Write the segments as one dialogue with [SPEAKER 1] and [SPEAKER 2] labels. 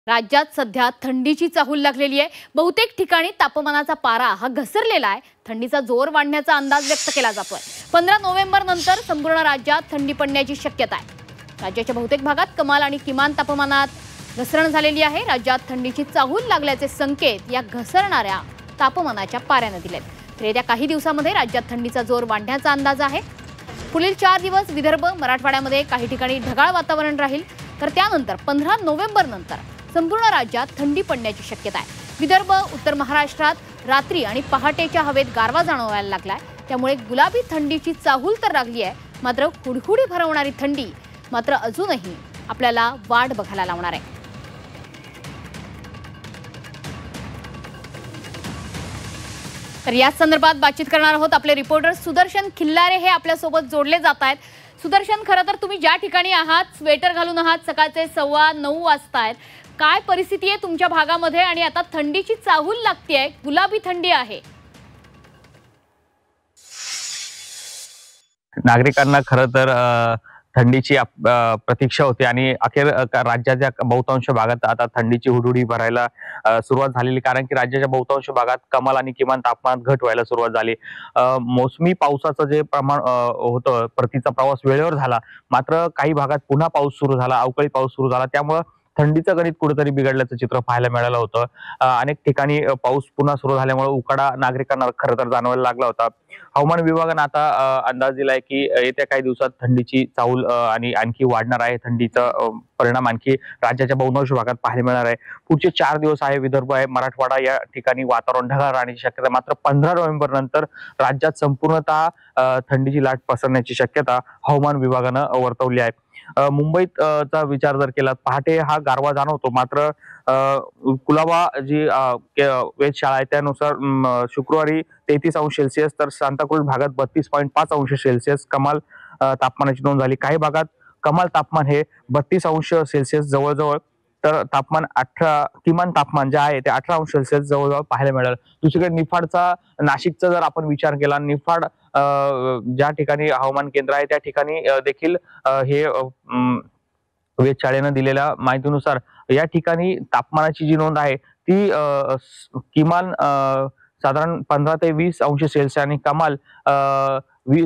[SPEAKER 1] राज्यात सध्या थंडीची चाहूल लागलेली आहे। बहुतेक ठिकाणी तापमानाचा पारा हा घसरलेला आहे। थंडीचा जोर वाढण्याचा अंदाज व्यक्त केला जातोय। 15 नोव्हेंबर नंतर संपूर्ण राज्यात थंडी पडण्याची शक्यता आहे। राज्याच्या बहुतेक भागात कमाल आणि किमान तापमानात घसरण झालेली आहे। राज्यात थंडीची चाहूल लागल्याचे संकेत या घसरणाऱ्या तापमानाच्या पाऱ्याने दिलेत। येत्या काही दिवसांमध्ये राज्यात थंडीचा जोर वाढण्याचा अंदाज आहे। पुढील 4 दिवस विदर्भ मराठवाड्यामध्ये काही ठिकाणी ढगाळ वातावरण राहील, तर त्यानंतर 15 नोव्हेंबर नंतर संपूर्ण राज्यात थंडी पडण्याची शक्यता आहे। विदर्भ उत्तर महाराष्ट्रात रात्री आणि पहाटेच्या हवेत गारवा जाणवायला लागलाय। त्यामुळे गुलाबी थंडीची चाहूल तर लागली आहे, मात्र हुडहुडी भरवणारी थंडी मात्र अजूनही आपल्याला वाढ बघायला लावणार आहे। तर या संदर्भात बातचीत करणार आहोत। आपले रिपोर्टर सुदर्शन खिल्लारे हे आपल्या सोबत जोडले जात आहेत। सुदर्शन, खरं तर तुम्ही ज्या ठिकाणी आहात, स्वेटर घालून आहात, सकाळचे 9:15 वाजतायत। काय परिस्थिती आहे तुमच्या भागामध्ये आणि आता थंडीची चाहूल लागतेय, गुलाबी थंडी आहे?
[SPEAKER 2] नागरिकांना खरं तर थंडीची प्रतीक्षा होती आणि अखेर राज्याच्या बहुतांश भागात आता थंडीची हुडहुडी भरायला सुरुवात झालेली, कारण की राज्याच्या बहुतांश भागात कमाल आणि किमान तापमानात घट व्हायला सुरुवात झाली। मोसमी पावसाचं जे प्रमाण होतं, परतीचा प्रवास वेळेवर झाला, मात्र काही भागात पुन्हा पाऊस सुरू झाला, अवकाळी पाऊस सुरू झाला। त्यामुळे थंडीचं गणित कुठेतरी बिघडल्याचं चित्र पाहायला मिळालं होतं। अनेक ठिकाणी पाऊस पुन्हा सुरू झाल्यामुळे उकाडा नागरिकांना खरं तर जाणवायला लागला होता। हवामान विभागाने आता अंदाज दिलाय की येत्या काही दिवसात थंडीची चाहूल आणि आणखी वाढणार आहे। थंडीचा परिणाम आणखी राज्याच्या बहुतांश भागात पाहायला मिळणार आहे। पुढचे 4 दिवस आहे, विदर्भ आहे, मराठवाडा या ठिकाणी वातावरण ढगाळ राहण्याची शक्यता। मात्र 15 नोव्हेंबर नंतर राज्यात संपूर्णतः थंडीची लाट पसरण्याची शक्यता हवामान विभागानं वर्तवली आहे। मुंबईत चा विचार जर केला, पहाटे हा गारवा जाणवतो, मात्र कुलाबा जी वेधशाळा आहे त्यानुसार शुक्रवारी 33°C तर सांताक्रूज भागात 32.5°C कमाल तापमानाची नोंद झाली। काही भागात कमाल तापमान हे 32°C जवळजवळ, तर तापमान किमान तापमान जे आहे ते 18°C जवळजवळ पाहायला मिळालं। दुसरीकडे निफाडचा, नाशिकचा जर आपण विचार केला, निफाड ज्या ठिकाणी हवामान केंद्र आहे त्या ठिकाणी देखील हे वेधशाळेनं दिलेल्या माहितीनुसार या ठिकाणी तापमानाची जी नोंद आहे ती किमान साधारण 15 ते 20°C आणि कमाल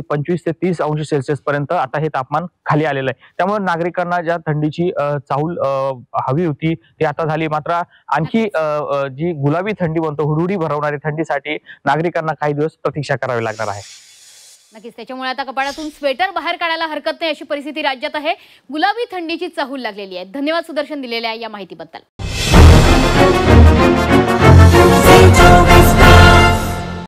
[SPEAKER 2] 25 ते 30°C पर्यंत आता हे तापमान खाली आलेलं आहे। त्यामुळे नागरिकांना ज्या थंडीची चाहूल हवी होती ती आता झाली, मात्र आणखी जी गुलाबी थंडी म्हणतो, हुडहुडी भरवणारी थंडीसाठी नागरिकांना काही दिवस प्रतीक्षा करावी लागणार आहे।
[SPEAKER 1] नक्कीच, त्याच्यामुळे आता कपाडातून स्वेटर बाहेर काढायला हरकत नाही अशी परिस्थिती राज्यात आहे। गुलाबी थंडीची चाहूल लागलेली आहे। धन्यवाद सुदर्शन दिलेल्या या माहितीबद्दल।